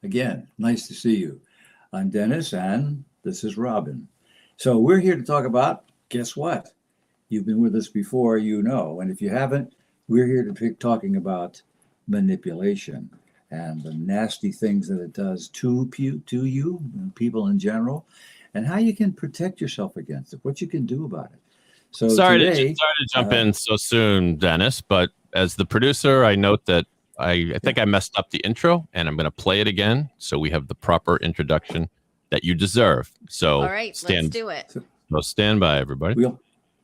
Again, nice to see you. I'm Dennis, and this is Robin. So we're here to talk about, guess what? You've been with us before, you know. And if you haven't, we're here to be talking about manipulation and the nasty things that it does to you and people in general, and how you can protect yourself against it, what you can do about it. So sorry today, to jump in so soon, Dennis, but as the producer, I note that I think I messed up the intro, and I'm going to play it again so we have the proper introduction that you deserve. So all right, let's do it. So stand by, everybody.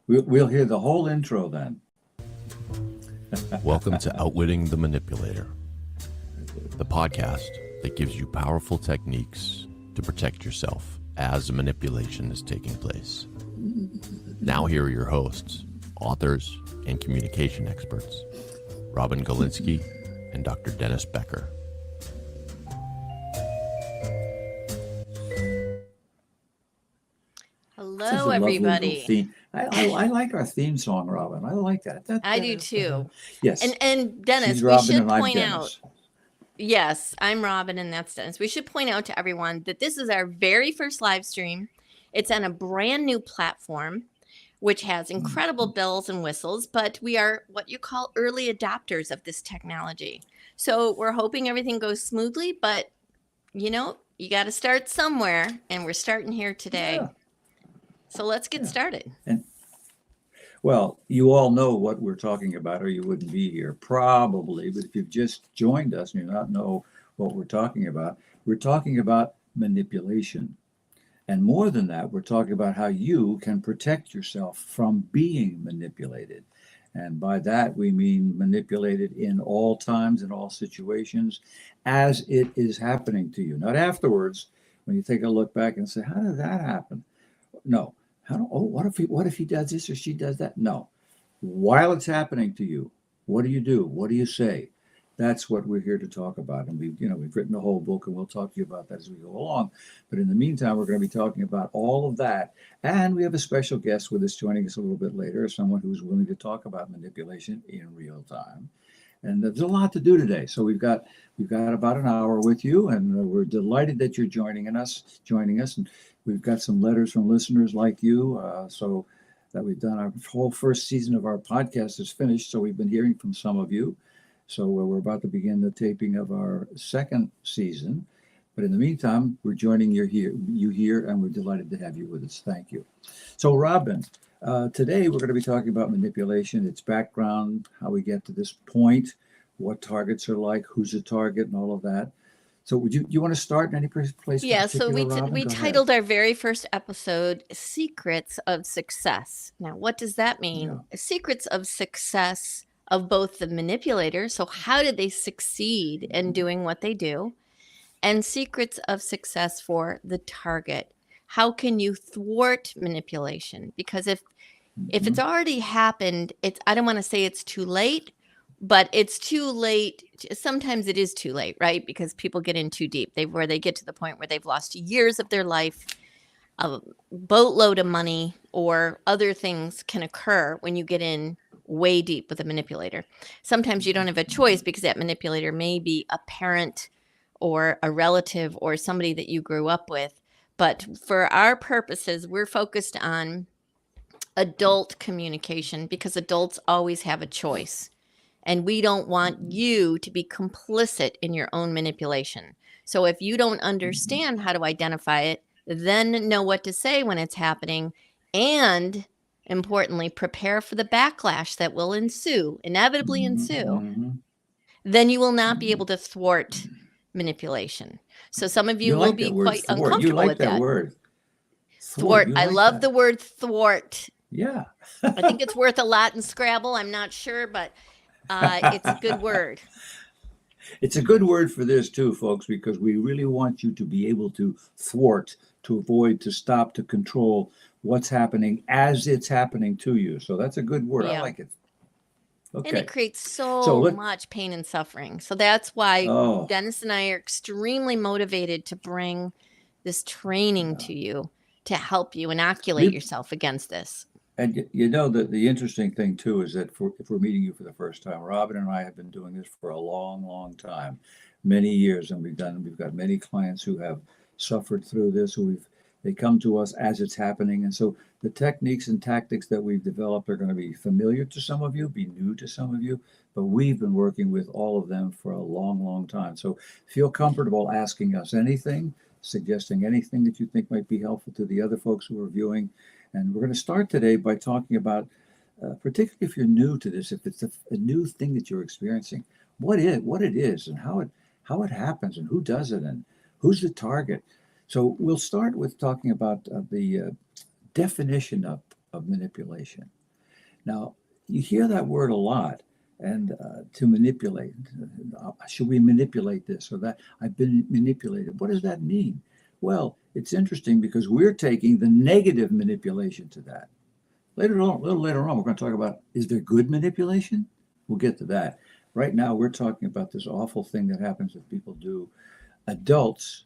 We'll hear the whole intro then. Welcome to Outwitting the Manipulator, the podcast that gives you powerful techniques to protect yourself as manipulation is taking place. Now here are your hosts, authors, and communication experts, Robin Golinski and Dr. Dennis Becker. Hello, everybody. I like our theme song, Robin. I like that. I do too. Yes. And Dennis, we should point out. Yes, I'm Robin, and that's Dennis. We should point out to everyone that this is our very first live stream. It's on a brand new platform, which has incredible bells and whistles, but we are what you call early adopters of this technology. So we're hoping everything goes smoothly, but you know, you got to start somewhere, and we're starting here today. Yeah. So let's get started. And well, you all know what we're talking about, or you wouldn't be here probably. But if you've just joined us and you not know what we're talking about manipulation. And more than that, we're talking about how you can protect yourself from being manipulated. And by that, we mean manipulated in all times, in all situations, as it is happening to you. Not afterwards, when you take a look back and say, how did that happen? No. What if he does this or she does that? No. While it's happening to you, what do you do? What do you say? That's what we're here to talk about. And we've written a whole book, and we'll talk to you about that as we go along. But in the meantime, we're going to be talking about all of that. And we have a special guest with us joining us a little bit later, someone who's willing to talk about manipulation in real time. And there's a lot to do today. So we've got about an hour with you, and we're delighted that you're joining us. And we've got some letters from listeners like you. So that we've done our whole first season of our podcast is finished. So we've been hearing from some of you. So we're about to begin the taping of our second season. But in the meantime, we're joining you here, and we're delighted to have you with us. Thank you. So Robin, today we're going to be talking about manipulation, its background, how we get to this point, what targets are like, who's a target, and all of that. So you want to start in any place? Yeah, so we titled our very first episode, Secrets of Success. Now, what does that mean? Yeah. Secrets of success of both the manipulator, so how did they succeed in doing what they do, and secrets of success for the target. How can you thwart manipulation? Because if it's already happened, I don't want to say it's too late, but it's too late. Sometimes it is too late, right? Because people get in too deep. Where they get to the point where they've lost years of their life, a boatload of money, or other things can occur when you get in way deep with a manipulator. Sometimes you don't have a choice because that manipulator may be a parent or a relative or somebody that you grew up with. But for our purposes, we're focused on adult communication because adults always have a choice. And we don't want you to be complicit in your own manipulation. So if you don't understand how to identify it, then know what to say when it's happening, and importantly, prepare for the backlash that will inevitably ensue, then you will not be able to thwart manipulation. So some of you will be quite uncomfortable with that. You like that word. Thwart. I love the word thwart. Yeah. I think it's worth a lot in Scrabble. I'm not sure, but it's a good word. It's a good word for this too, folks, because we really want you to be able to thwart, to avoid, to stop, to control what's happening as it's happening to you. So that's a good word. Yeah. I like it. Okay. And it creates so much pain and suffering. So that's why Dennis and I are extremely motivated to bring this training to you to help you inoculate yourself against this. And you know, the interesting thing too is that if we're meeting you for the first time, Robin and I have been doing this for a long, long time. many years, and we've got many clients who have suffered through this. They come to us as it's happening, and so the techniques and tactics that we've developed are going to be familiar to some of you, be new to some of you, but we've been working with all of them for a long, long time. So feel comfortable asking us anything, suggesting anything that you think might be helpful to the other folks who are viewing. And we're going to start today by talking about, particularly if you're new to this, if it's a new thing that you're experiencing, what it is, and how it happens, and who does it, and who's the target. So we'll start with talking about the definition of manipulation. Now, you hear that word a lot, and to manipulate. Should we manipulate this or that? I've been manipulated. What does that mean? Well, it's interesting because we're taking the negative manipulation to that. A little later on, we're going to talk about, is there good manipulation? We'll get to that. Right now, we're talking about this awful thing that happens that people do. Adults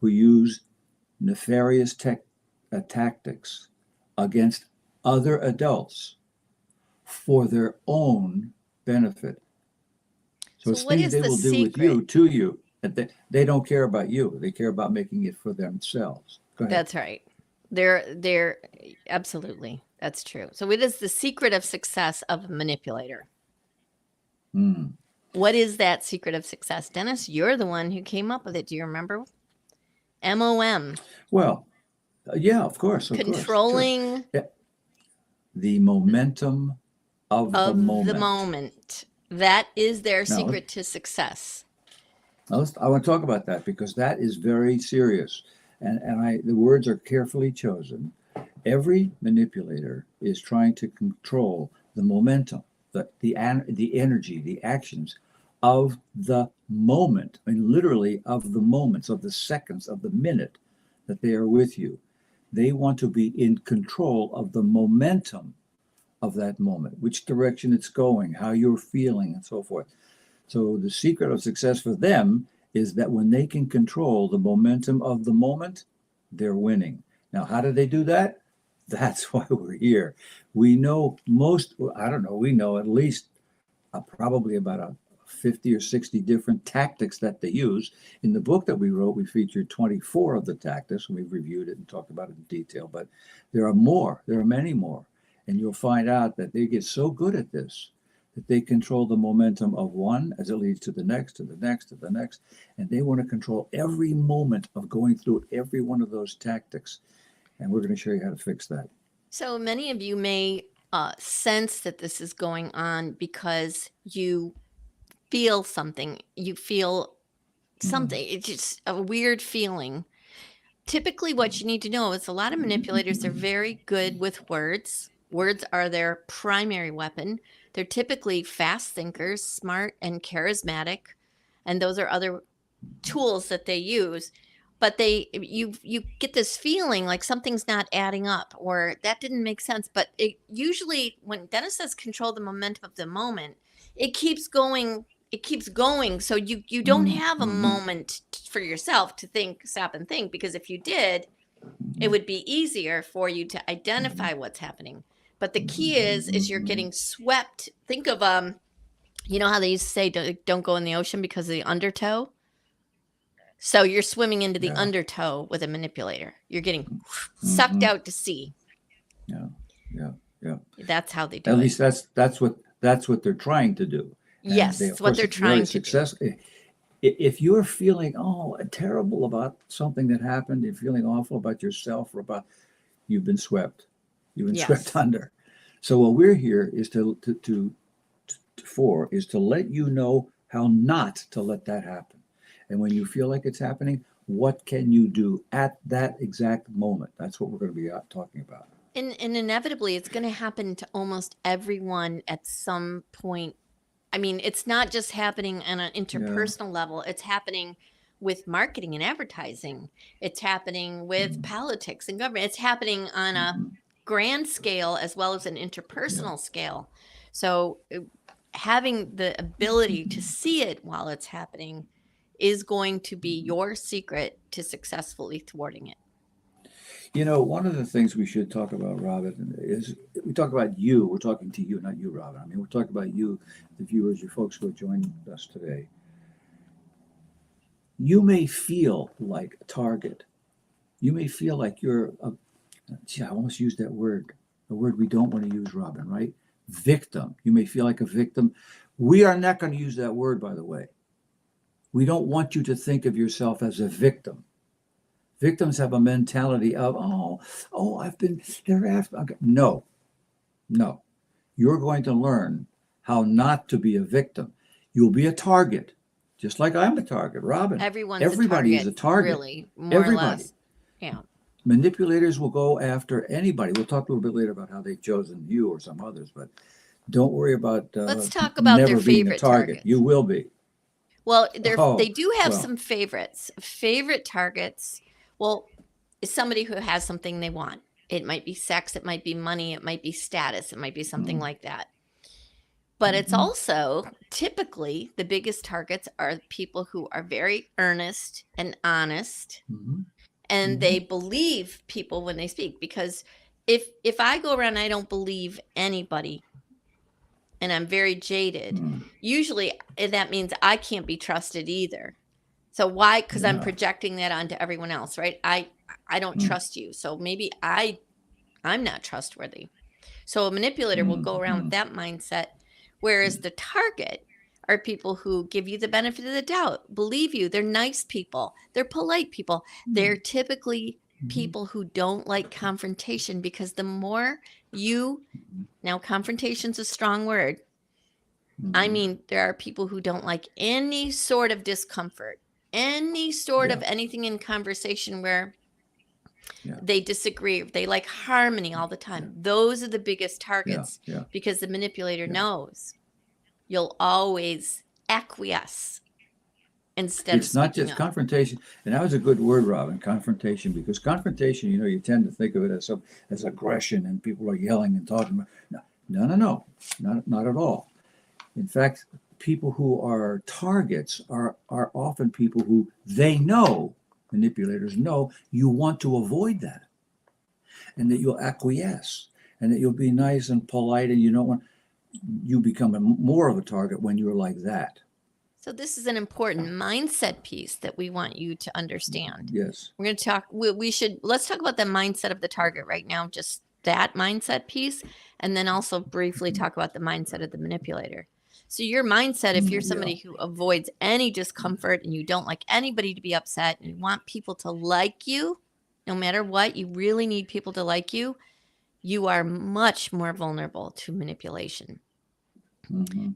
who use nefarious tactics against other adults for their own benefit. So it's things they will do with you, to you. They don't care about you. They care about making it for themselves. Go ahead. That's right. They're absolutely, that's true. So what is the secret of success of a manipulator? What is that secret of success? Dennis, you're the one who came up with it. Do you remember? MOM. Well, yeah, of course. Controlling sure. The momentum of the moment. That is their secret to success. I want to talk about that because that is very serious. And the words are carefully chosen. Every manipulator is trying to control the momentum, the energy, the actions of the moment, and literally of the moments, of the seconds, of the minute that they are with you. They want to be in control of the momentum of that moment, which direction it's going, how you're feeling, and so forth. So the secret of success for them is that when they can control the momentum of the moment, they're winning. Now, how do they do that? That's why we're here. We know we know at least probably about 50 or 60 different tactics that they use. In the book that we wrote, we featured 24 of the tactics, and we've reviewed it and talked about it in detail, but there are more. There are many more. And you'll find out that they get so good at this that they control the momentum of one as it leads to the next, to the next, to the next. And they want to control every moment of going through every one of those tactics. And we're going to show you how to fix that. So many of you may sense that this is going on because you feel something. You feel something. It's just a weird feeling. Typically, what you need to know is a lot of manipulators are very good with words. Words are their primary weapon. They're typically fast thinkers, smart and charismatic, and those are other tools that they use. But you get this feeling like something's not adding up, or that didn't make sense. But it usually, when Dennis says control the momentum of the moment, it keeps going. It keeps going. So you don't have a moment for yourself to stop and think, because if you did, it would be easier for you to identify what's happening. But the key is you're getting swept. Think of, you know how they used to say, don't go in the ocean because of the undertow? So you're swimming into the undertow with a manipulator. You're getting sucked out to sea. Yeah. That's how they do it. At least that's what they're trying to do. And yes, that's what they're trying to do. If you're feeling terrible about something that happened, you're feeling awful about yourself or about, you've been swept. You've been swept under. So what we're here is to let you know how not to let that happen. And when you feel like it's happening, what can you do at that exact moment? That's what we're going to be talking about. And inevitably, it's going to happen to almost everyone at some point. I mean, it's not just happening on an interpersonal level. It's happening with marketing and advertising. It's happening with politics and government. It's happening on a grand scale as well as an interpersonal scale. So having the ability to see it while it's happening is going to be your secret to successfully thwarting it. You know, one of the things we should talk about, Robin, is we talk about you. We're talking to you, not you, Robin. I mean, we're talking about you, the viewers, you folks who are joining us today. You may feel like a target. You may feel like you're I almost used that word, a word we don't want to use, Robin, right? Victim. You may feel like a victim. We are not going to use that word, by the way. We don't want you to think of yourself as a victim. Victims have a mentality of, I've been harassed. Okay. No. You're going to learn how not to be a victim. You'll be a target, just like I'm a target, Robin. Everybody is a target. Really, more or less. Yeah. Manipulators will go after anybody. We'll talk a little bit later about how they've chosen you or some others, but don't worry about Let's talk about never their being favorite a target. targets. You will be. Well, they do have some favorites. Favorite targets, well, is somebody who has something they want. It might be sex, it might be money, it might be status, it might be something like that. But it's also typically the biggest targets are people who are very earnest and honest, and they believe people when they speak. Because if I go around and I don't believe anybody, and I'm very jaded, usually that means I can't be trusted either. So why? Because I'm projecting that onto everyone else, right? I don't trust you, so maybe I'm not trustworthy. So a manipulator will go around with that mindset, whereas the target are people who give you the benefit of the doubt, believe you, they're nice people, they're polite people. They're typically people who don't like confrontation, because the more you, now confrontation's a strong word. I mean, there are people who don't like any sort of discomfort, any sort of anything in conversation where they disagree. They like harmony all the time. Those are the biggest targets, because the manipulator knows you'll always acquiesce instead of It's not just up. confrontation, and that was a good word, Robin, confrontation, because confrontation, you tend to think of it as aggression and people are yelling and talking. No, not at all. In fact, people who are targets are often people who manipulators know you want to avoid that, and that you'll acquiesce, and that you'll be nice and polite, and you become more of a target when you're like that. So this is an important mindset piece that we want you to understand. Yes. We're going to talk, let's talk about the mindset of the target right now, just that mindset piece, and then also briefly talk about the mindset of the manipulator. So your mindset, if you're somebody who avoids any discomfort and you don't like anybody to be upset and you want people to like you, no matter what, you really need people to like you, you are much more vulnerable to manipulation.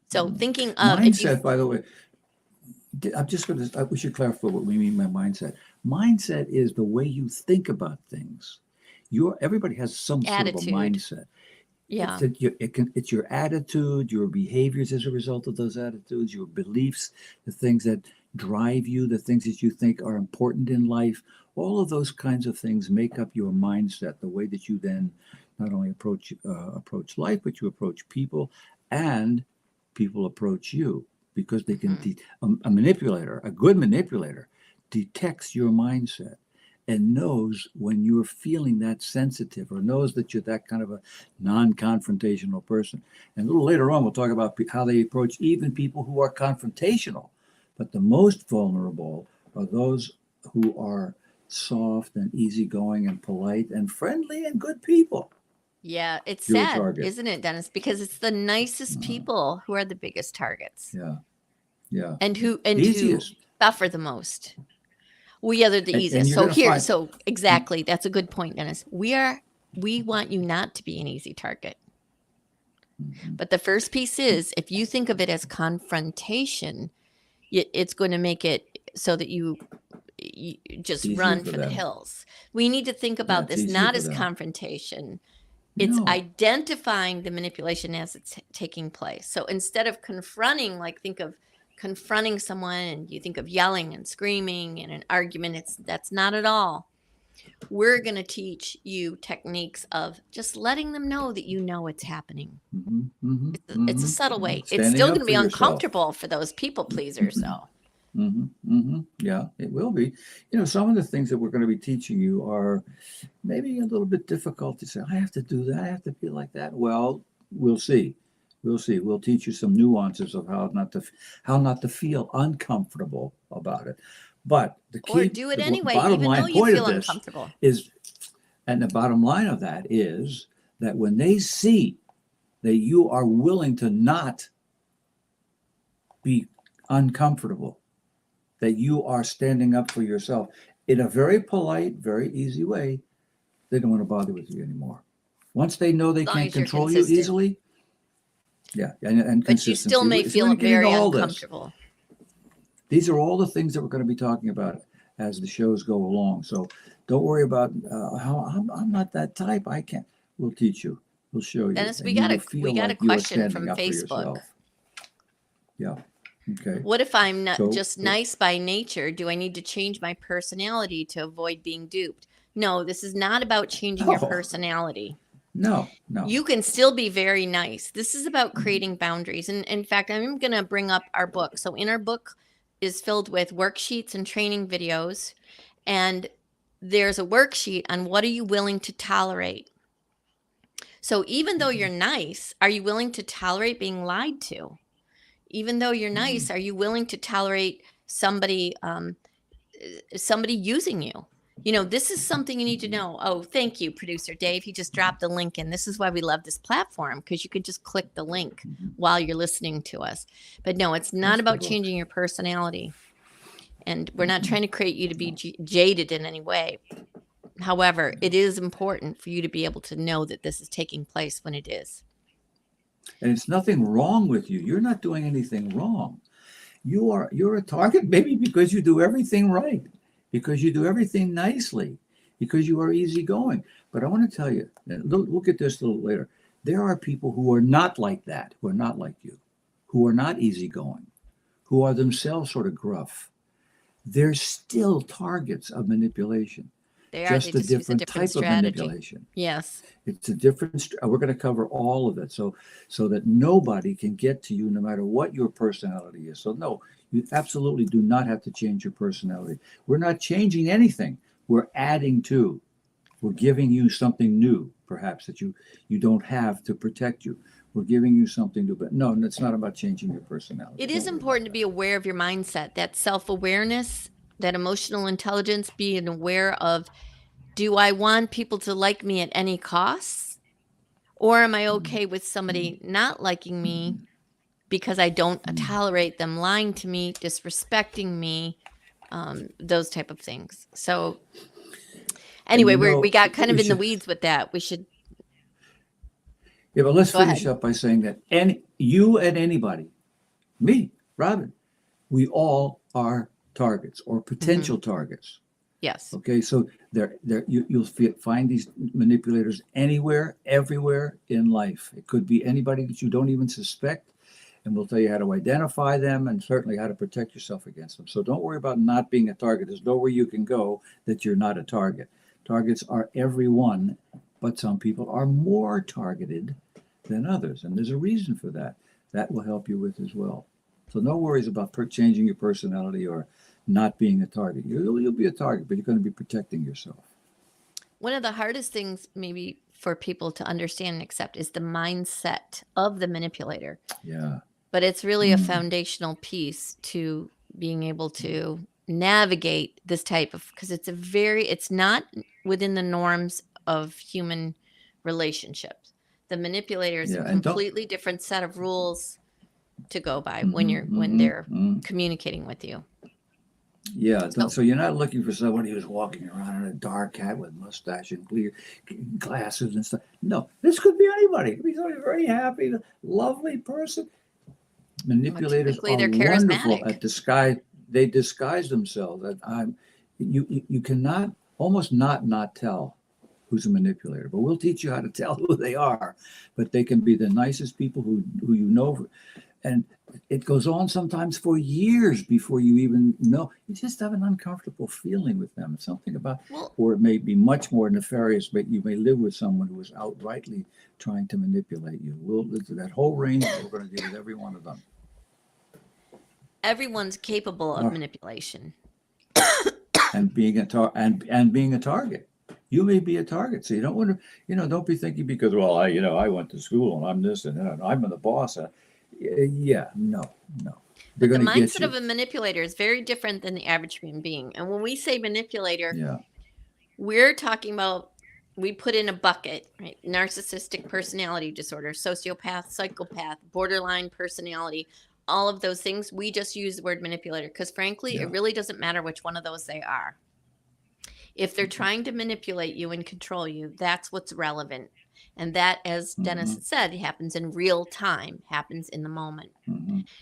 So thinking of mindset, by the way, I'm just going to, we should clarify what we mean by mindset. Mindset is the way you think about things. Everybody has some attitude. Sort of a mindset. Yeah. It's your attitude, your behaviors as a result of those attitudes, your beliefs, the things that drive you, the things that you think are important in life. All of those kinds of things make up your mindset, the way that you then not only approach life, but you approach people, and people approach you, because they can a good manipulator detects your mindset and knows when you're feeling that sensitive, or knows that you're that kind of a non-confrontational person. And a little later on, we'll talk about how they approach even people who are confrontational. But the most vulnerable are those who are soft and easygoing and polite and friendly and good people. Yeah, it's sad, isn't it, Dennis? Because it's the nicest people who are the biggest targets. Yeah. And who suffer the most. We are the easiest. So exactly, that's a good point, Dennis. We want you not to be an easy target. But the first piece is, if you think of it as confrontation, it's going to make it so that you just run for the hills. We need to think about this not as confrontation. It's identifying the manipulation as it's taking place. So instead of confronting, think of confronting someone and you think of yelling and screaming in an argument, that's not at all. We're going to teach you techniques of just letting them know that it's happening. It's a subtle way. It's still going to be uncomfortable for those people pleasers, though. Yeah, it will be. Some of the things that we're going to be teaching you are maybe a little bit difficult to say, I have to do that, I have to feel like that. Well, we'll see. We'll teach you some nuances of how not to feel uncomfortable about it. But the Or key, do it the anyway, bottom even though line you point feel of this uncomfortable. is, and the bottom line of that is that when they see that you are willing to not be uncomfortable, that you are standing up for yourself in a very polite, very easy way, they don't want to bother with you anymore. Once they know they As long can't as you're control you consistent. easily, yeah, and But you consistency. still may So feel we're getting very all this. uncomfortable. These are all the things that we're going to be talking about as the shows go along. So don't worry about how I'm not that type. I can't. We'll teach you. We'll show you. Dennis, And we you got will a feel like you are question standing from up for Facebook. yourself. Yeah. Okay. What if I'm not So- just nice by nature? Do I need to change my personality to avoid being duped? No, this is not about changing your Oh. personality. No. You can still be very nice. This is about creating boundaries. And in fact, I'm going to bring up our book. So in our book is filled with worksheets and training videos. And there's a worksheet on what are you willing to tolerate? So even though you're nice, are you willing to tolerate being lied to? Even though you're nice, are you willing to tolerate somebody using you? This is something you need to know. Oh, thank you, producer Dave. He just dropped the link in. This is why we love this platform, because you can just click the link while you're listening to us. But no, it's not about changing your personality. And we're not trying to create you to be jaded in any way. However, it is important for you to be able to know that this is taking place when it is. And it's nothing wrong with you. You're not doing anything wrong. You're a target maybe because you do everything right, because you do everything nicely, because you are easygoing. But I want to tell you, we'll get this a little later. There are people who are not like that, who are not like you, who are not easygoing, who are themselves sort of gruff. They're still targets of manipulation. They are. Just They a different type strategy. of manipulation. Yes. It's a different. We're going to cover all of it, so that nobody can get to you, no matter what your personality is. So no, you absolutely do not have to change your personality. We're not changing anything. We're adding to. We're giving you something new, perhaps that you don't have to protect you. We're giving you something new, but no, it's not about changing your personality. It is important to be aware of your mindset, that self-awareness, that emotional intelligence, being aware of, do I want people to like me at any cost? Or am I okay with somebody not liking me because I don't tolerate them lying to me, disrespecting me, those type of things. So anyway, we got kind of in the weeds with that. We should. Yeah, but let's Go finish ahead. up by saying that you and anybody, me, Robin, we all are targets or potential targets. Yes. Okay, so you'll find these manipulators anywhere, everywhere in life. It could be anybody that you don't even suspect, and we'll tell you how to identify them and certainly how to protect yourself against them. So don't worry about not being a target. There's nowhere you can go that you're not a target. Targets are everyone, but some people are more targeted than others, and there's a reason for that. That will help you with as well. So no worries about changing your personality or not being a target. You'll be a target, but you're going to be protecting yourself. One of the hardest things maybe for people to understand and accept is the mindset of the manipulator. Yeah. But it's really a foundational piece to being able to navigate this type of, because it's not within the norms of human relationships. The manipulator is a completely different set of rules to go by when they're communicating with you. Yeah, so you're not looking for somebody who's walking around in a dark hat with mustache and clear glasses and stuff. No, this could be anybody. It could be somebody very happy, lovely person. Manipulators are wonderful at disguise. They disguise themselves. You cannot almost not tell who's a manipulator, but we'll teach you how to tell who they are. But they can be the nicest people who you know, and it goes on sometimes for years before you even know. You just have an uncomfortable feeling with them. It's something about, or it may be much more nefarious, but you may live with someone who is outrightly trying to manipulate you. That whole range, we're going to deal with every one of them. Everyone's capable of manipulation. And being a target. You may be a target. So you don't want to, don't be thinking because, I went to school and I'm this and that, I'm the boss. No. They're But the going to get mindset you. of a manipulator is very different than the average human being. And when we say manipulator, Yeah. we're talking about, we put in a bucket, right? Narcissistic personality disorder, sociopath, psychopath, borderline personality, all of those things. We just use the word manipulator because, frankly, Yeah. it really doesn't matter which one of those they are. If they're trying to manipulate you and control you, that's what's relevant. And that, as Dennis had said, happens in real time, happens in the moment.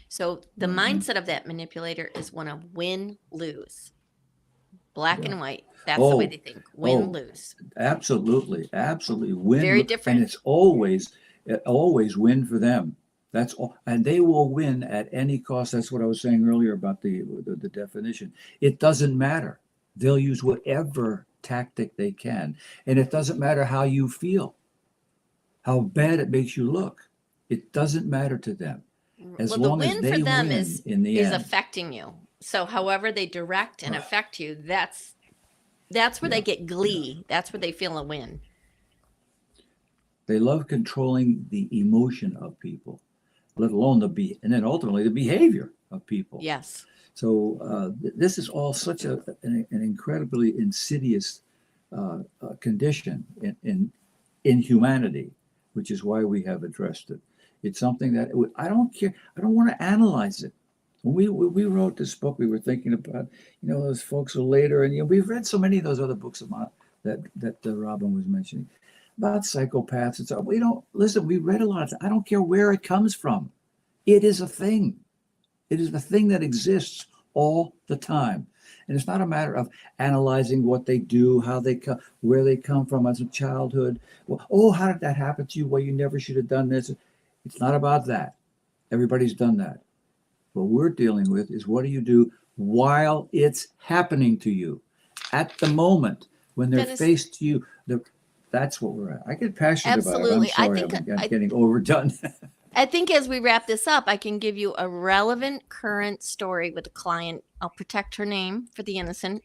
So the mindset of that manipulator is one of win, lose. Black and white. That's the way they think. Win, lose. Absolutely. Absolutely. Win. Very different. And it's always win for them. That's all. And they will win at any cost. That's what I was saying earlier about the definition. It doesn't matter. They'll use whatever tactic they can. And it doesn't matter how you feel, how bad it makes you look. It doesn't matter to them. As long as they win in the end. Is affecting you. So however they direct and affect you, that's where they get glee. That's where they feel a win. They love controlling the emotion of people, let alone and then ultimately the behavior of people. Yes. So this is all such an incredibly insidious condition in humanity, which is why we have addressed it. It's something that I don't care. I don't want to analyze it. When we wrote this book, we were thinking about, those folks who later, and we've read so many of those other books about that Robin was mentioning about psychopaths and stuff. We don't listen. We read a lot. I don't care where it comes from. It is a thing. It is a thing that exists all the time, and it's not a matter of analyzing what they do, how they come, where they come from as a childhood. Well, how did that happen to you? Well, you never should have done this. It's not about that. Everybody's done that. What we're dealing with is what do you do while it's happening to you at the moment when they're faced to you. That's what we're at. I get passionate about it. I'm sorry, I'm getting overdone. I think as we wrap this up, I can give you a relevant current story with a client. I'll protect her name for the innocent,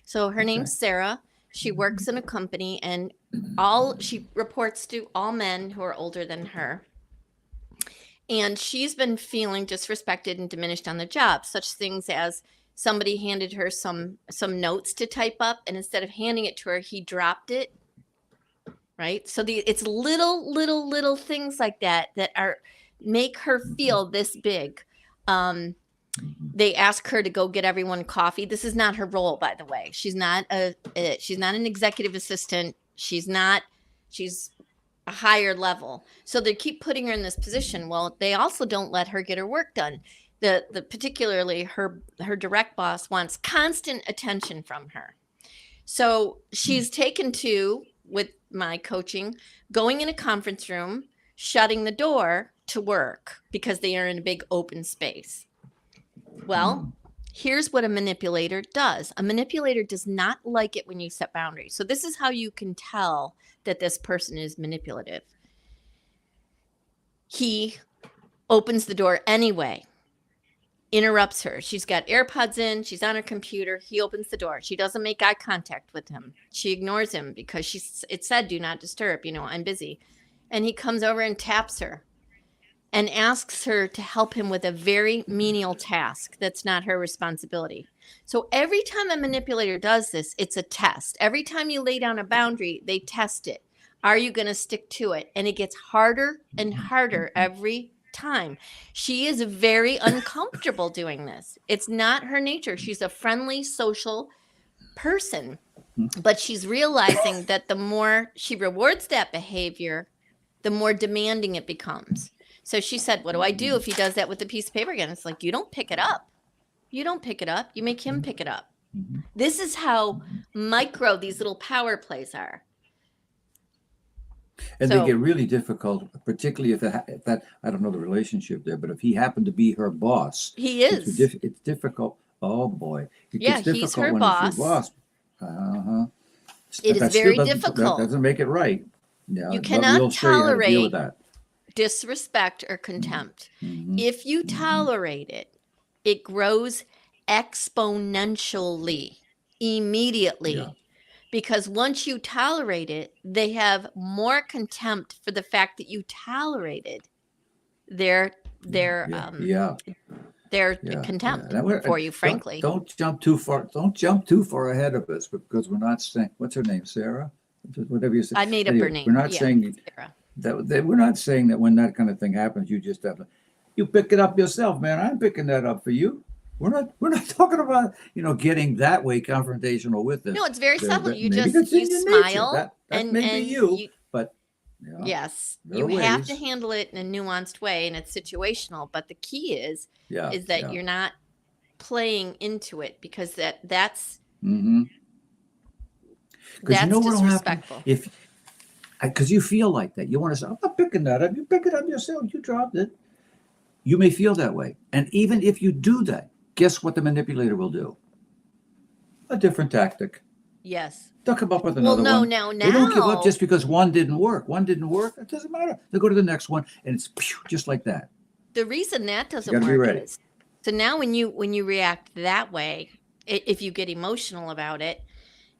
So her name's Sarah. She works in a company and she reports to all men who are older than her. And she's been feeling disrespected and diminished on the job. Such things as somebody handed her some notes to type up, and instead of handing it to her, he dropped it. Right? So it's little things like that make her feel this big. They ask her to go get everyone coffee. This is not her role, by the way. She's not an executive assistant. She's a higher level. So they keep putting her in this position. Well, they also don't let her get her work done. Particularly her direct boss wants constant attention from her. So she's taken to, with my coaching, going in a conference room, shutting the door to work because they are in a big open space. Well, here's what a manipulator does. A manipulator does not like it when you set boundaries. So this is how you can tell that this person is manipulative. He opens the door anyway, interrupts her. She's got AirPods in. She's on her computer. He opens the door. She doesn't make eye contact with him. She ignores him because it said, do not disturb. I'm busy. And he comes over and taps her and asks her to help him with a very menial task that's not her responsibility. So every time a manipulator does this, it's a test. Every time you lay down a boundary, they test it. Are you going to stick to it? And it gets harder and harder every time. She is very uncomfortable doing this. It's not her nature. She's a friendly, social person, but she's realizing that the more she rewards that behavior, the more demanding it becomes. So she said, what do I do if he does that with a piece of paper again? It's like, you don't pick it up. You don't pick it up. You make him pick it up. This is how micro these little power plays are. And they get really difficult, particularly if that, I don't know the relationship there, but if he happened to be her boss. He is. It's difficult. Oh, boy. He's her boss. It's your boss. It is very difficult. That doesn't make it right. Yeah, you cannot tolerate that. Disrespect or contempt. If you tolerate it, it grows exponentially, immediately. Because once you tolerate it, they have more contempt for the fact that you tolerated their their Yeah. contempt Now, for you, frankly. Don't jump too far. Don't jump too far ahead of us, because we're not saying, what's her name, Sarah? Whatever you say. I made up her name. We're not saying Sarah. that we're not saying that when that kind of thing happens, you just have to, you pick it up yourself, man. I'm picking that up for you. We're not talking about, getting that way confrontational with this. No, it's very subtle. You maybe just that's in you your smile nature. That and may be you, but yes, there you are have to ways. handle it in a nuanced way, and it's situational. But the key is that you're not playing into it, because that's Mm-hmm. that's what'll disrespectful. happen because you feel like that. You want to say, I'm not picking that up. You pick it up yourself. You dropped it. You may feel that way. And even if you do that, guess what the manipulator will do? A different tactic. Yes. They'll come up with another one. No. They don't give up just because one didn't work. One didn't work. It doesn't matter. They go to the next one, and it's just like that. The reason that doesn't You gotta be work ready. is, so now when you react that way, if you get emotional about it,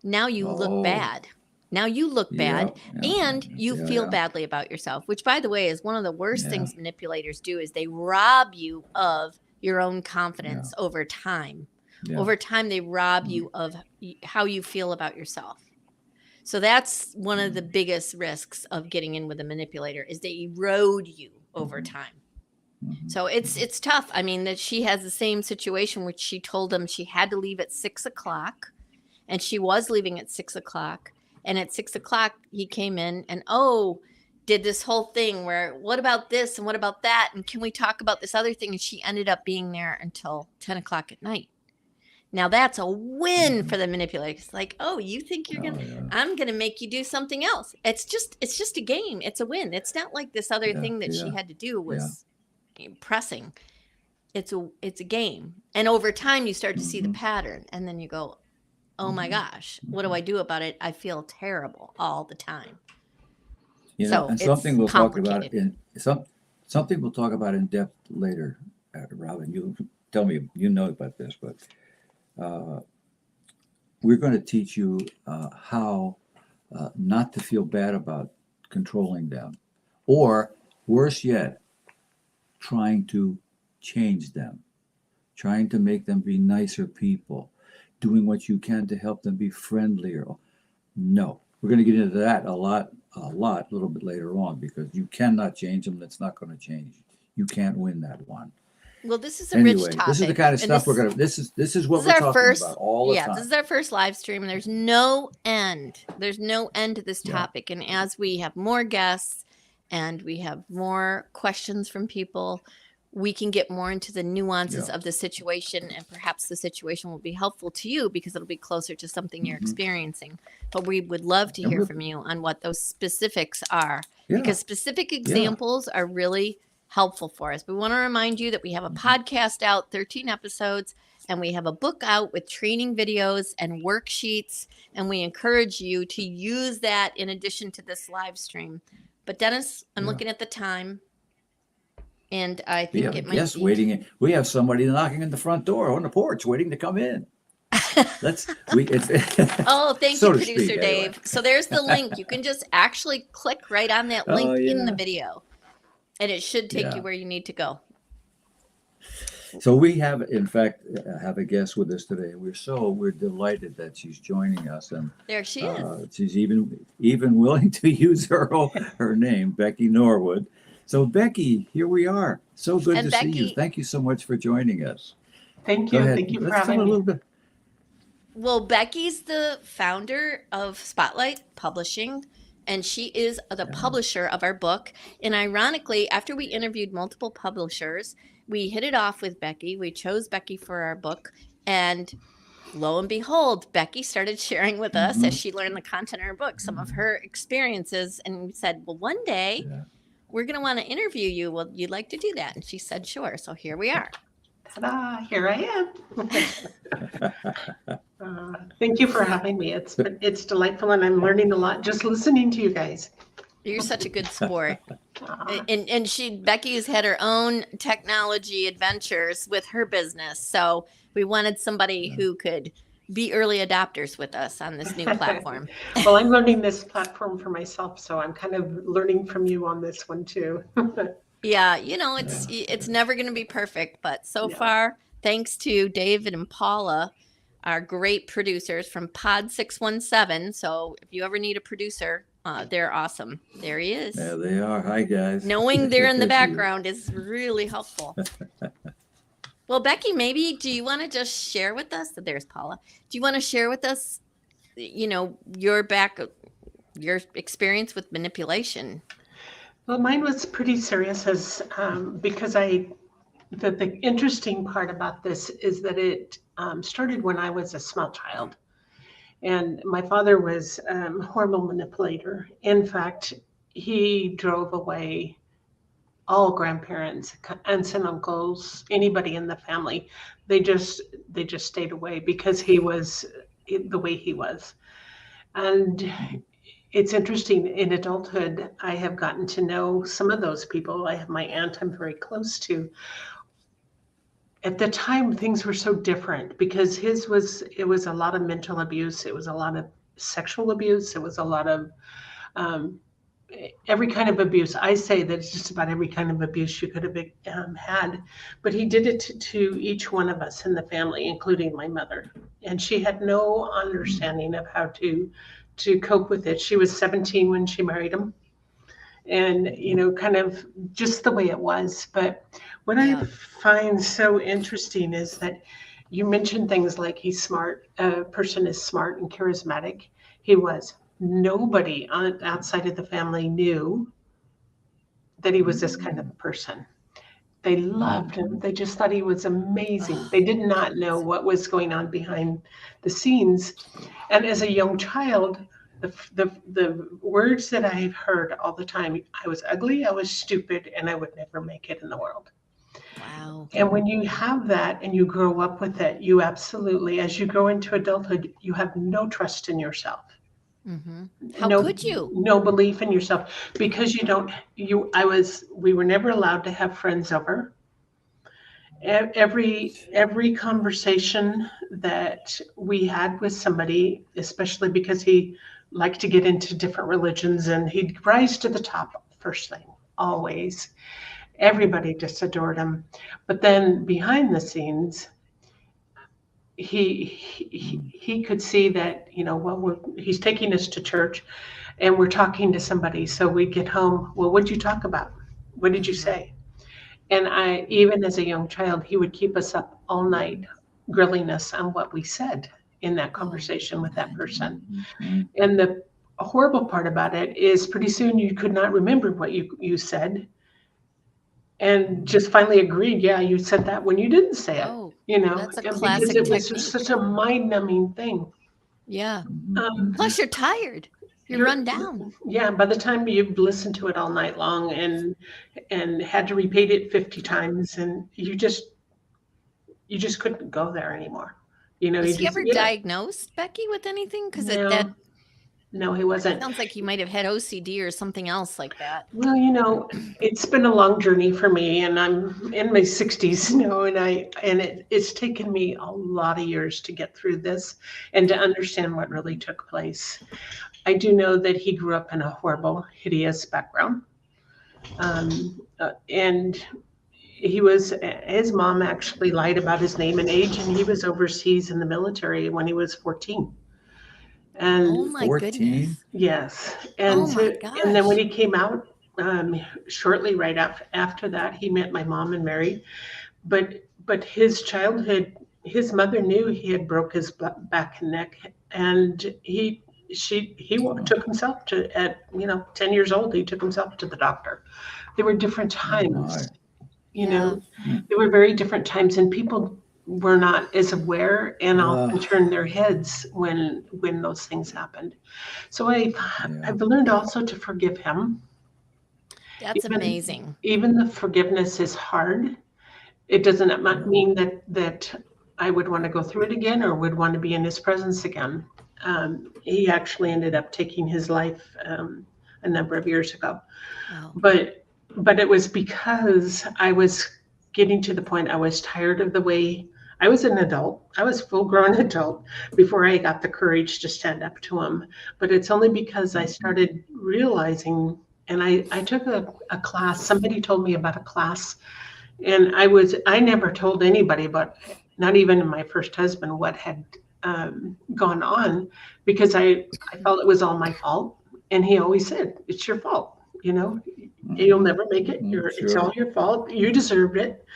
now you look bad. Now you look bad, and you feel badly about yourself, which, by the way, is one of the worst things manipulators do, is they rob you of your own confidence over time. Yeah. Over time, they rob you of how you feel about yourself. So that's one of the biggest risks of getting in with a manipulator, is they erode you over time. So it's tough. I mean, that she has the same situation, which she told him she had to leave at 6:00, and she was leaving at 6:00. And at 6:00, he came in and did this whole thing where, what about this and what about that, and can we talk about this other thing? And she ended up being there until 10:00 at night. Now that's a win for the manipulator. It's like, you think you're I'm gonna make you do something else. It's just a game. It's a win. It's not like this other thing that she had to do was pressing. It's a game. And over time you start to see the pattern, and then you go, oh my gosh, what do I do about it? I feel terrible all the time. And something we'll talk about something we'll talk about in depth later, Robin. You tell me about this, but we're going to teach you how not to feel bad about controlling them, or worse yet, trying to change them, trying to make them be nicer people, doing what you can to help them be friendlier. No, we're going to get into that a little bit later on, because you cannot change them. That's not going to change. You can't win that one. Well, this is a rich topic. This is the kind of stuff this is what we're talking about all the time. This is our first live stream, and there's no end. There's no end to this topic. And as we have more guests and we have more questions from people, we can get more into the nuances of the situation, and perhaps the situation will be helpful to you because it'll be closer to something you're experiencing. But we would love to hear from you on what those specifics are, because specific examples are really helpful for us. We want to remind you that we have a podcast out, 13 episodes, and we have a book out with training videos and worksheets, and we encourage you to use that in addition to this live stream. But Dennis, I'm looking at the time, and I think it might be waiting. We have somebody knocking on the front door on the porch waiting to come in. Thank you, producer Dave. Anyway. So there's the link. You can just actually click right on that link in the video, and it should take you where you need to go. So we have, in fact, a guest with us today. We're delighted that she's joining us, and there she is. She's even willing to use her name, Becky Norwood. So Becky, here we are. So good to see you. Thank you so much for joining us. Thank you. Thank you for having me. A little bit. Well, Becky's the founder of Spotlight Publishing, and she is the publisher of our book. And ironically, after we interviewed multiple publishers, we hit it off with Becky. We chose Becky for our book, and lo and behold, Becky started sharing with us, as she learned the content of her book, some of her experiences, and we said, well, one day we're going to want to interview you. Well, you'd like to do that? And she said, sure. So here we are. Ta-da, here I am. Thank you for having me. It's delightful, and I'm learning a lot just listening to you guys. You're such a good sport. And Becky has had her own technology adventures with her business. So we wanted somebody who could be early adopters with us on this new platform. Well, I'm learning this platform for myself, so I'm kind of learning from you on this one too. Yeah, it's never going to be perfect, but so far, thanks to David and Paula, our great producers from Pod 617. So if you ever need a producer, they're awesome. There he is. There they are. Hi, guys. Knowing they're in the background is really helpful. Well, Becky, maybe do you want to just share with us? There's Paula. Do you want to share with us, your experience with manipulation? Well, mine was pretty serious because the interesting part about this is that it started when I was a small child. And my father was a horrible manipulator. In fact, he drove away all grandparents, aunts and uncles, anybody in the family. They just stayed away because he was the way he was. And it's interesting, in adulthood, I have gotten to know some of those people. I have my aunt I'm very close to. At the time, things were so different because it was a lot of mental abuse. It was a lot of sexual abuse. It was a lot of every kind of abuse. I say that it's just about every kind of abuse you could have had. But he did it to each one of us in the family, including my mother. And she had no understanding of how to cope with it. She was 17 when she married him. And, kind of just the way it was. But what I find so interesting is that you mentioned things like he's smart, a person is smart and charismatic. He was. Nobody outside of the family knew that he was this kind of a person. They loved him. They just thought he was amazing. They did not know what was going on behind the scenes. And as a young child, the words that I've heard all the time, I was ugly, I was stupid, and I would never make it in the world. Wow. And when you have that and you grow up with it, you absolutely, as you grow into adulthood, you have no trust in yourself. Mm-hmm. How could you? No belief in yourself because we were never allowed to have friends over. Every conversation that we had with somebody, especially because he liked to get into different religions and he'd rise to the top first thing, always. Everybody just adored him. But then behind the scenes, he could see that, he's taking us to church and we're talking to somebody. So we'd get home. Well, what'd you talk about? What did you say? And even as a young child, he would keep us up all night, grilling us on what we said in that conversation with that person. And the horrible part about it is pretty soon you could not remember what you said. And just finally agreed, yeah, you said that when you didn't say it, That's a classic because it was technique. just such a mind-numbing thing. Yeah. Plus, you're tired. You're run down. Yeah. By the time you've listened to it all night long and had to repeat it 50 times, and you just couldn't go there anymore. Was he ever diagnosed, Becky, with anything? Because no, he wasn't. It sounds like he might have had OCD or something else like that. Well, it's been a long journey for me, and I'm in my 60s now, and it's taken me a lot of years to get through this and to understand what really took place. I do know that he grew up in a horrible, hideous background, and his mom actually lied about his name and age, and he was overseas in the military when he was 14. And oh my 14? Goodness. Yes. And and then when he came out, shortly right after that, he met my mom and married. But his childhood, his mother knew he had broke his back and neck, and he took himself at 10 years old. He took himself to the doctor. There were different times, there were very different times, and people were not as aware and often turned their heads when those things happened. So I've learned also to forgive him. That's amazing. Even the forgiveness is hard. It doesn't mean that I would want to go through it again or would want to be in his presence again. He actually ended up taking his life a number of years ago. Wow. But it was because I was getting to the point I was tired of the way I was an adult. I was a full-grown adult before I got the courage to stand up to him. But it's only because I started realizing And I took a class. Somebody told me about a class, and I never told anybody about, not even my first husband, what had gone on, because I felt it was all my fault. And he always said, "It's your fault. You'll never make it. It's all your fault. You deserved it."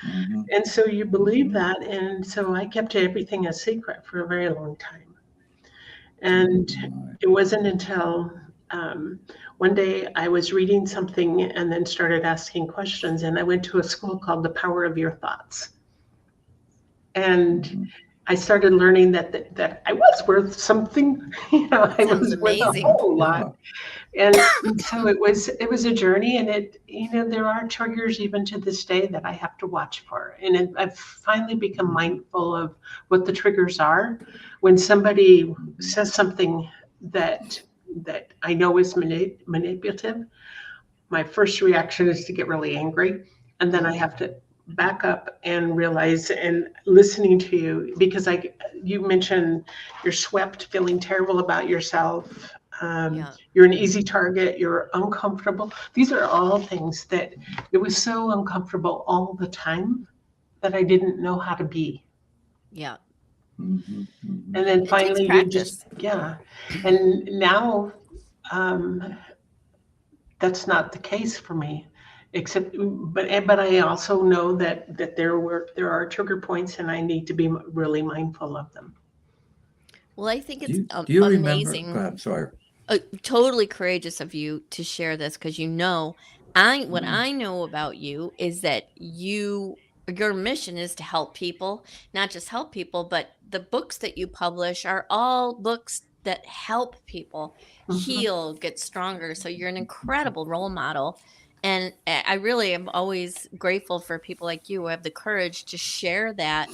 And so you believe that. And so I kept everything a secret for a very long time. And it wasn't until one day I was reading something and then started asking questions. And I went to a school called The Power of Your Thoughts. And I started learning that I was worth something. I was worth a whole lot. And so it was a journey, and there are triggers even to this day that I have to watch for. And I've finally become mindful of what the triggers are. When somebody says something that I know is manipulative, my first reaction is to get really angry, and then I have to back up and realize, and listening to you, because you mentioned you're swept, feeling terrible about yourself. You're an easy target. You're uncomfortable. These are all things that it was so uncomfortable all the time that I didn't know how to be. Yeah. And then finally you just, and now that's not the case for me, but I also know that there are trigger points, and I need to be really mindful of them. Well, I think it's do you amazing. Remember? I'm sorry. Totally courageous of you to share this, because what I know about you is that your mission is to help people, not just help people, but the books that you publish are all books that help people heal, get stronger. So you're an incredible role model. And I really am always grateful for people like you who have the courage to share that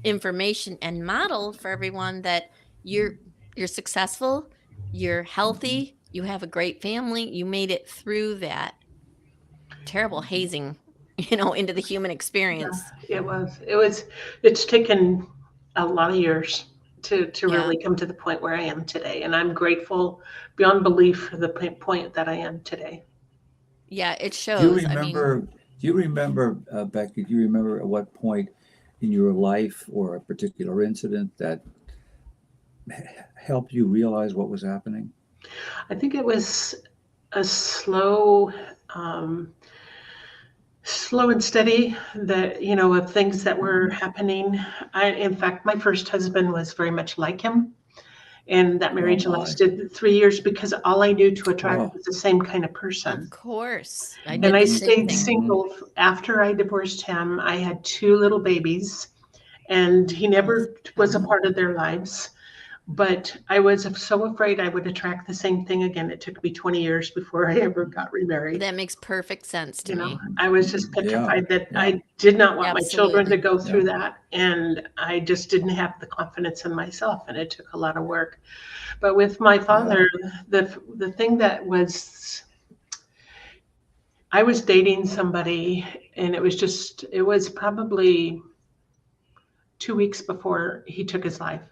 information and model for everyone that you're successful, you're healthy, you have a great family, you made it through that terrible hazing, into the human experience. Yeah, it's taken a lot of years to really come to the point where I am today. And I'm grateful beyond belief for the point that I am today. Yeah, it shows. Do you remember, Becky, do you remember at what point in your life or a particular incident that helped you realize what was happening? I think it was a slow and steady of things that were happening. In fact, my first husband was very much like him. And that marriage lasted 3 years because all I knew to attract was the same kind of person. Of course. I stayed single after I divorced him. I had 2 little babies, and he never was a part of their lives. But I was so afraid I would attract the same thing again. It took me 20 years before I ever got remarried. That makes perfect sense to me. I was just petrified that I did not want my children to go through that. And I just didn't have the confidence in myself. And it took a lot of work. But with my father, the thing that was, I was dating somebody, and it was probably 2 weeks before he took his life.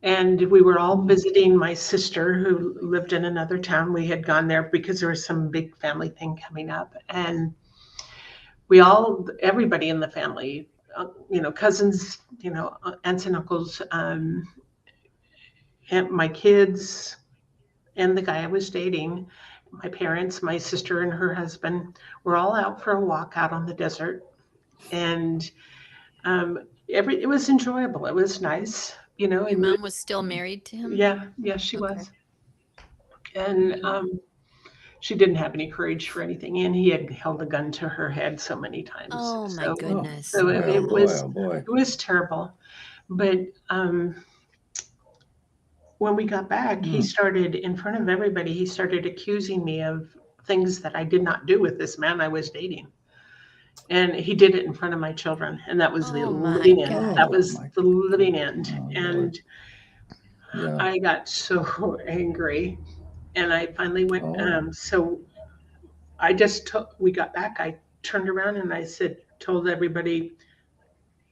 And we were all visiting my sister, who lived in another town. We had gone there because there was some big family thing coming up. And everybody in the family, cousins, aunts and uncles, and my kids, and the guy I was dating, my parents, my sister and her husband, were all out for a walk out on the desert. And it was enjoyable. It was nice. Your mom was still married to him? Yeah, she was. And she didn't have any courage for anything. And he had held a gun to her head so many times. Oh, my goodness. So it was terrible. But when we got back, he started, in front of everybody, he started accusing me of things that I did not do with this man I was dating. And he did it in front of my children, and that was the living end. That was the living end. And I got so angry, and I finally went. So we got back. I turned around and I told everybody,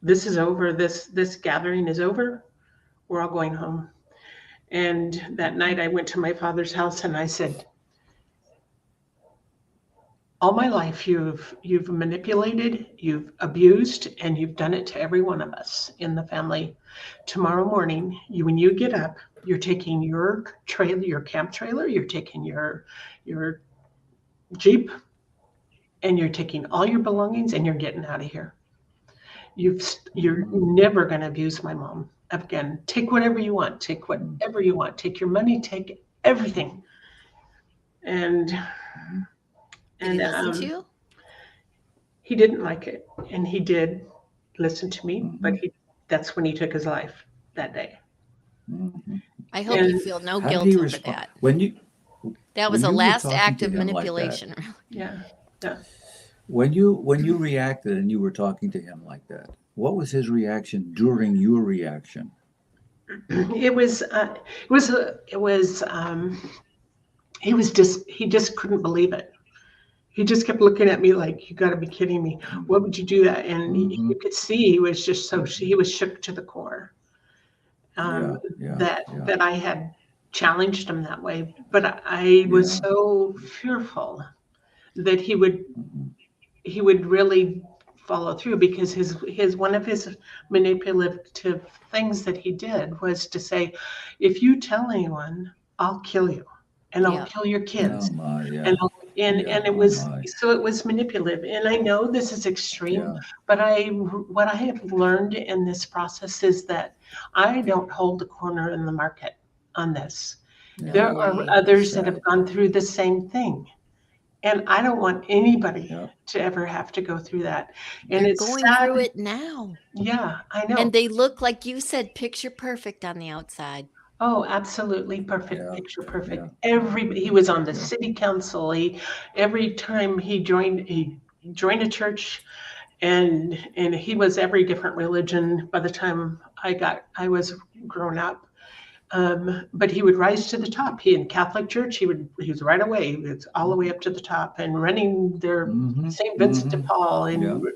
"This is over. This gathering is over. We're all going home." And that night I went to my father's house and I said, all my life you've manipulated, you've abused, and you've done it to every one of us in the family. Tomorrow morning, when you get up, you're taking your trailer, your camp trailer, you're taking your Jeep, and you're taking all your belongings and you're getting out of here. You're never going to abuse my mom again. Take whatever you want. Take whatever you want. Take your money. Take everything. And Did he listen to you? He didn't like it, and he did listen to me, but that's when he took his life that day. I hope you feel no How guilt did he over respond that. That was when a you were last talking act to of him like that? manipulation. Yeah. When you reacted and you were talking to him like that, what was his reaction during your reaction? He just couldn't believe it. He just kept looking at me like, you got to be kidding me. What would you do that? And you could see he was just he was shook to the core. That I had challenged him that way. But I was so fearful that he would really follow through, because his one of his manipulative things that he did was to say, if you tell anyone, I'll kill you, and I'll kill your kids. And it was so it was manipulative. And I know this is extreme, but what I have learned in this process is that I don't hold the corner in the market on this. There are others that have gone through the same thing. And I don't want anybody to ever have to go through that. And They're it's going sad. through it now. Yeah, I know. And they look, like you said, picture perfect on the outside. Oh, absolutely perfect. Picture perfect. He was on the city council. Every time he joined a church, and he was every different religion by the time I was grown up. But he would rise to the top. He in Catholic Church, he was right away. He was all the way up to the top, and running their St. Vincent de Paul, and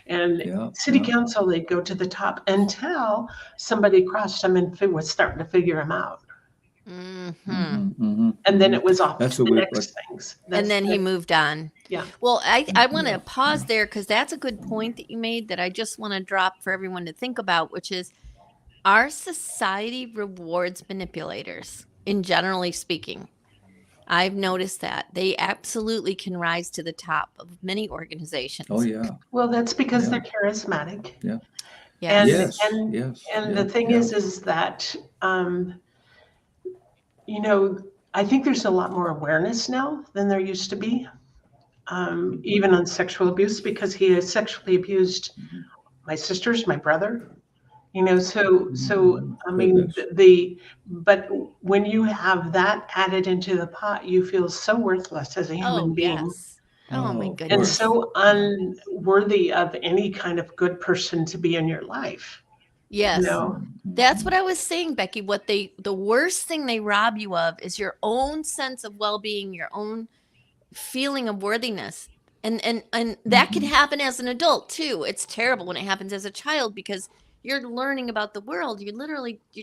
and city council, they'd go to the top until somebody crossed him and was starting to figure him out. And then it was off to the next things. And then he moved on. Yeah. Well, I want to pause there, because that's a good point that you made that I just want to drop for everyone to think about, which is, our society rewards manipulators, in generally speaking. I've noticed that they absolutely can rise to the top of many organizations. Oh yeah. Well, that's because they're charismatic. Yeah. Yes. And the thing is that I think there's a lot more awareness now than there used to be, even on sexual abuse, because he has sexually abused my sisters, my brother. So I mean, but when you have that added into the pot, you feel so worthless as a human being. Yes. Oh my goodness. And so unworthy of any kind of good person to be in your life. Yes. That's what I was saying, Becky. The worst thing they rob you of is your own sense of well-being, your own feeling of worthiness. And that can happen as an adult too. It's terrible when it happens as a child, because you're learning about the world. You're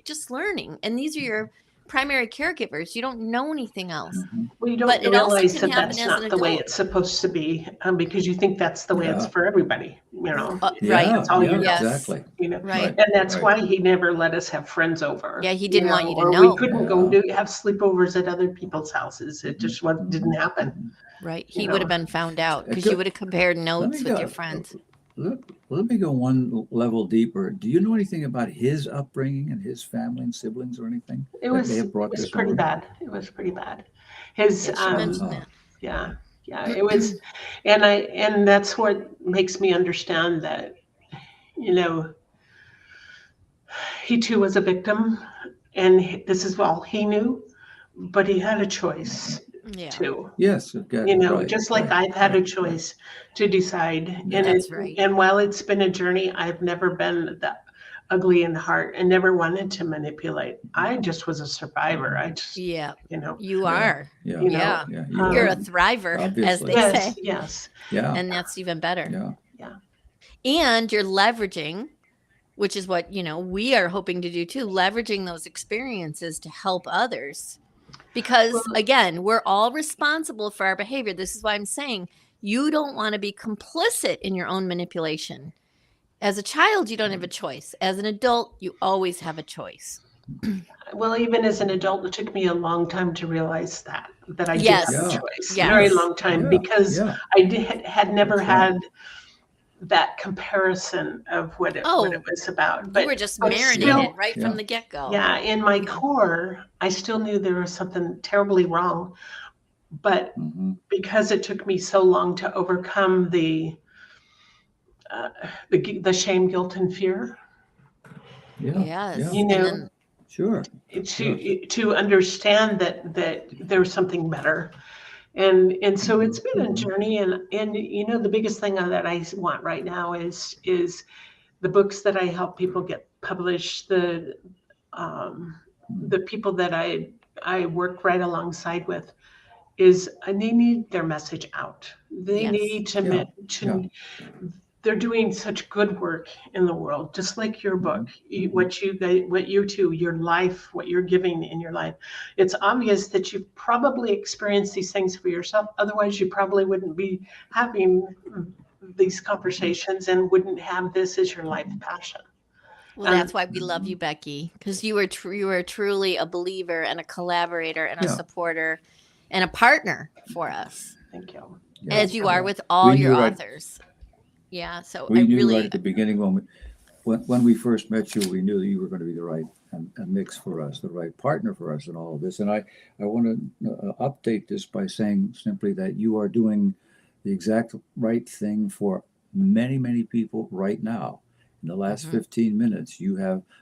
just learning. And these are your primary caregivers. You don't know anything else. Well, you don't realize that that's not the way it's supposed to be, because you think that's the way it's for everybody, right. That's all you know. Exactly. Right. And that's why he never let us have friends over. Yeah, he didn't want you to or know. We couldn't go have sleepovers at other people's houses. It just didn't happen. Right. He would have been found out, because you would have compared notes with your friends. Let me go one level deeper. Do you know anything about his upbringing and his family and siblings or anything? It was pretty bad. It was pretty bad. His yeah, it was, and that's what makes me understand that, he too was a victim, and this is all he knew, but he had a choice. Too. Yes, just like I've had a choice to decide. And while it's been a journey, I've never been that ugly in heart and never wanted to manipulate. I just was a survivor. You are. You're a thriver, obviously. As they say. Yes. Yeah. And that's even better. Yeah. And you're leveraging, which is what, we are hoping to do too, leveraging those experiences to help others. Because again, we're all responsible for our behavior. This is why I'm saying you don't want to be complicit in your own manipulation. As a child, you don't have a choice. As an adult, you always have a choice. Well, even as an adult, it took me a long time to realize that I did Yes. have a Yeah. choice. Yes. Very long time, Yeah. because Yeah. I had never That's right. had that comparison of what it was about. You But were just but marinated still, right Yeah. from the get-go. yeah, in my core, I still knew there was something terribly wrong. But Mhm. because it took me so long to overcome the shame, guilt, and fear, Yeah. Yes. Yeah. you And know, then Sure. to understand that there's something better. And so it's been a journey, and the biggest thing that I want right now is the books that I help people get published, the people that I work right alongside with, is they need their message out. They Yes. need to they're doing such good work in the world, just like your book, what you two, your life, what you're giving in your life. It's obvious that you've probably experienced these things for yourself. Otherwise, you probably wouldn't be having these conversations and wouldn't have this as your life passion. Well, that's why we love you, Becky, because you are truly a believer and a collaborator and a Yeah. supporter and a partner for us, Thank you. Yeah. as you are with all We your knew right- authors. Yeah, so We I knew really right at the beginning when we first met you, we knew that you were going to be the right mix for us, the right partner for us in all of this. And I want to update this by saying simply that you are doing the exact right thing for many, many people right now. In the last 15 minutes,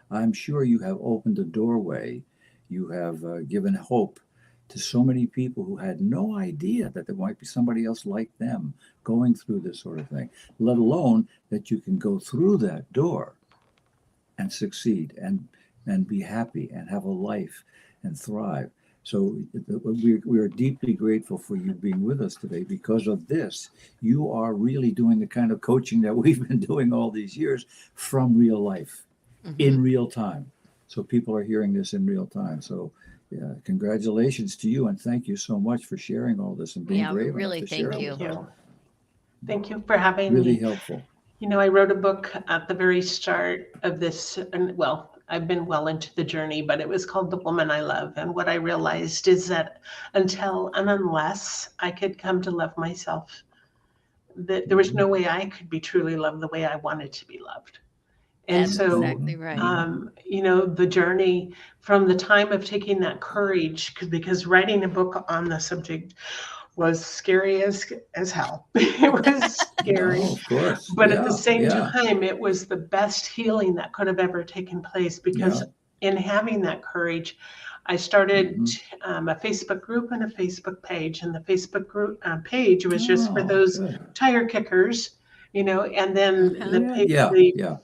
I'm sure you have opened a doorway. You have given hope to so many people who had no idea that there might be somebody else like them going through this sort of thing, let alone that you can go through that door and succeed and be happy and have a life and thrive. So we are deeply grateful for you being with us today. Because of this, you are really doing the kind of coaching that we've been doing all these years from real life, in real time. So people are hearing this in real time. So congratulations to you, and thank you so much for sharing all this and being brave really enough to share thank it you. with us. Thank you for having Really me. helpful. I wrote a book at the very start of this, and I've been well into the journey, but it was called The Woman I Love. And what I realized is that unless I could come to love myself, that there was no way I could be truly loved the way I wanted to be loved. And That's so, exactly right. the journey from the time of taking that courage, because writing a book on the subject was scary as hell. It was scary. Oh, of course. But at the same time, it was the best healing that could have ever taken place, because in having that courage, I started a Facebook group and a Facebook page. And the Facebook group page was just for those tire kickers, and then the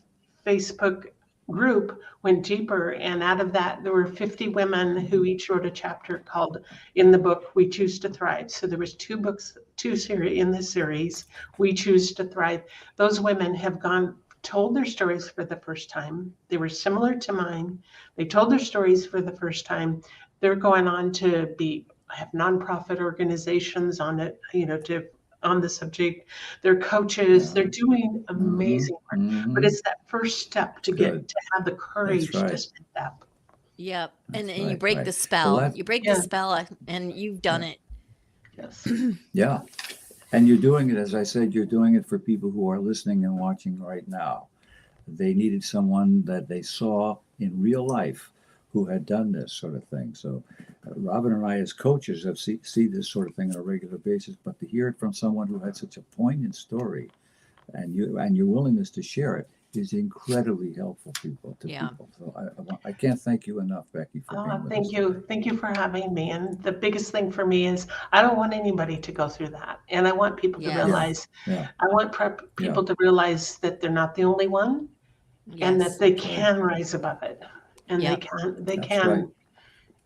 Facebook group went deeper, and out of that there were 50 women who each wrote a chapter called, in the book, We Choose to Thrive. So there was two series in this series, We Choose to Thrive. Those women have told their stories for the first time. They were similar to mine. They told their stories for the first time. They're going on to have nonprofit organizations on it, on the subject. They're coaches. They're doing amazing work. But it's that first step to get to have the courage to step up. Yep. And That's you break right. the spell. Well, you break the spell, and you've done it. Yes. Yeah. And you're doing it, as I said, you're doing it for people who are listening and watching right now. They needed someone that they saw in real life who had done this sort of thing. So Robin and I, as coaches, have see this sort of thing on a regular basis, but to hear it from someone who had such a poignant story and your willingness to share it is incredibly helpful to people. So I can't thank you enough, Becky, for being with us. Thank you. Thank you for having me. And the biggest thing for me is I don't want anybody to go through that. And I want people to realize, I want people to realize that they're not the only one, and that they can rise above it. And they can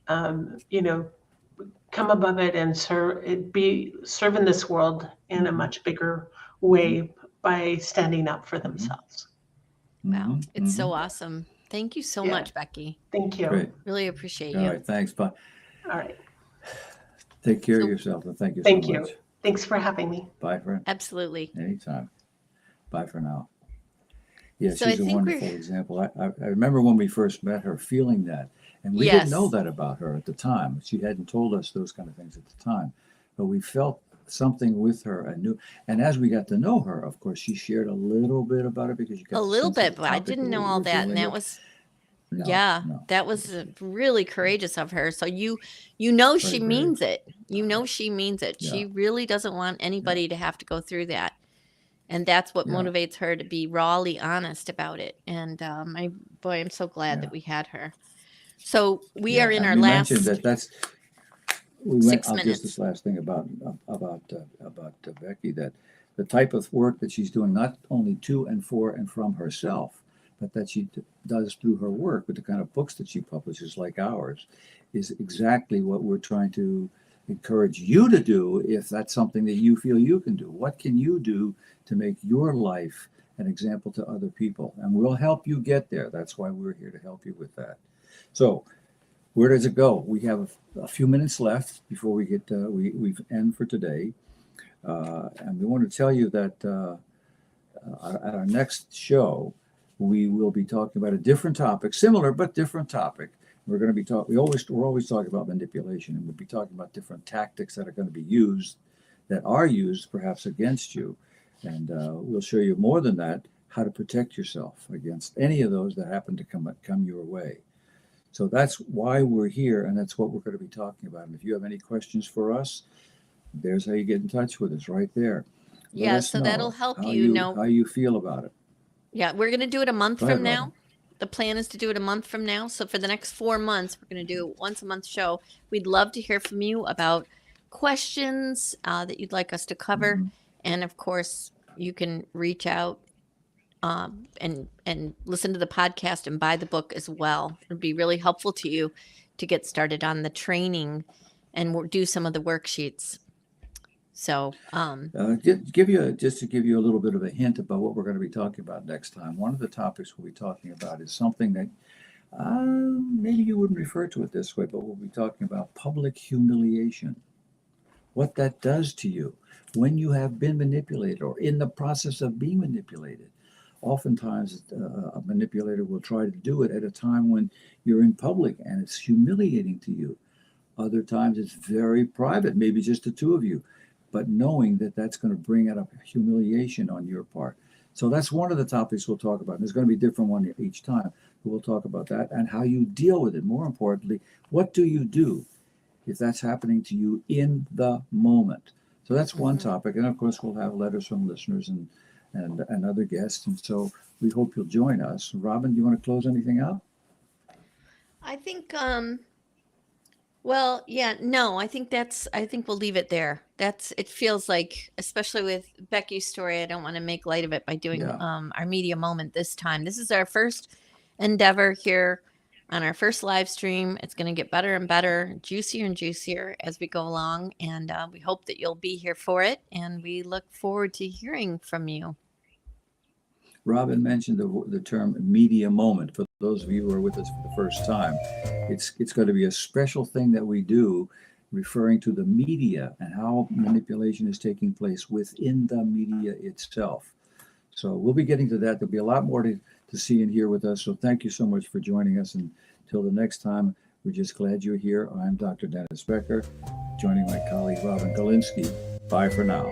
come above it and serve in this world in a much bigger way by standing up for themselves. Wow. It's so awesome. Thank you so much, Becky. Thank you. Great. Really appreciate All you. right. Thanks. Bye. All right. Take care So- of yourself, and thank you Thank so you. much. Thanks for having me. Bye, friend. Absolutely. Anytime. Bye for now. Yeah, So I she's a think wonderful example. I remember when we first met her feeling that, and we didn't know Yes. that about her at the time. She hadn't told us those kind of things at the time, but we felt something with her and knew. And as we got to know her, of course, she shared a little bit about it because you got A the little sense of bit, the but I topic didn't of know what we all were that. And dealing that with. was, No, yeah, no. that was really courageous of her. So you know she Very brave. means it. You know she means it. Yeah. She really doesn't want anybody to have to go through that. And that's what Yeah. motivates her to be rawly honest about it. And I'm so glad Yeah. that we had her. So we Yeah, are in and our we last mentioned that's we 6 went just minutes. this last thing about Becky, that the type of work that she's doing, not only to and for and from herself, but that she does through her work with the kind of books that she publishes like ours, is exactly what we're trying to encourage you to do if that's something that you feel you can do. What can you do to make your life an example to other people? And we'll help you get there. That's why we're here to help you with that. So where does it go? We have a few minutes left before we get we end for today, and we want to tell you that at our next show we will be talking about a different topic, similar but different topic. We're going to be talking. We're always talking about manipulation, and we'll be talking about different tactics that are going to be used, that are used perhaps against you, and we'll show you more than that, how to protect yourself against any of those that happen to come your way. So that's why we're here, and that's what we're going to be talking about. And if you have any questions for us, there's how you get in touch with us right there. Let Yeah, us so that'll know help how you know. how you feel about it. Yeah, we're going to do it a month Go ahead, from now. Robin. The plan is to do it a month from now. So for the next 4 months, we're going to do a once a month show. We'd love to hear from you about questions that you'd like us to cover. Mhm. And of course, you can reach out and listen to the podcast and buy the book as well. It'd be really helpful to you to get started on the training and do some of the worksheets. So, Just to give you a little bit of a hint about what we're going to be talking about next time. One of the topics we'll be talking about is something that maybe you wouldn't refer to it this way, but we'll be talking about public humiliation. What that does to you when you have been manipulated or in the process of being manipulated. Oftentimes, a manipulator will try to do it at a time when you're in public and it's humiliating to you. Other times, it's very private, maybe just the two of you, but knowing that that's going to bring out a humiliation on your part. So that's one of the topics we'll talk about. There's going to be a different one each time, but we'll talk about that and how you deal with it. More importantly, what do you do if that's happening to you in the moment? So that's one topic. And of course, we'll have letters from listeners and other guests. And so we hope you'll join us. Robin, do you want to close anything out? I think, well, yeah, no, I think we'll leave it there. It feels like, especially with Becky's story, I don't want to make light of it by doing Yeah. our media moment this time. This is our first endeavor here on our first live stream. It's going to get better and better, juicier and juicier as we go along. And we hope that you'll be here for it. And we look forward to hearing from you. Robin mentioned the term media moment. For those of you who are with us for the first time, it's going to be a special thing that we do, referring to the media and how manipulation is taking place within the media itself. So we'll be getting to that. There'll be a lot more to see and hear with us. So thank you so much for joining us. And until the next time, we're just glad you're here. I'm Dr. Dennis Becker, joining my colleague Robin Golinski. Bye for now.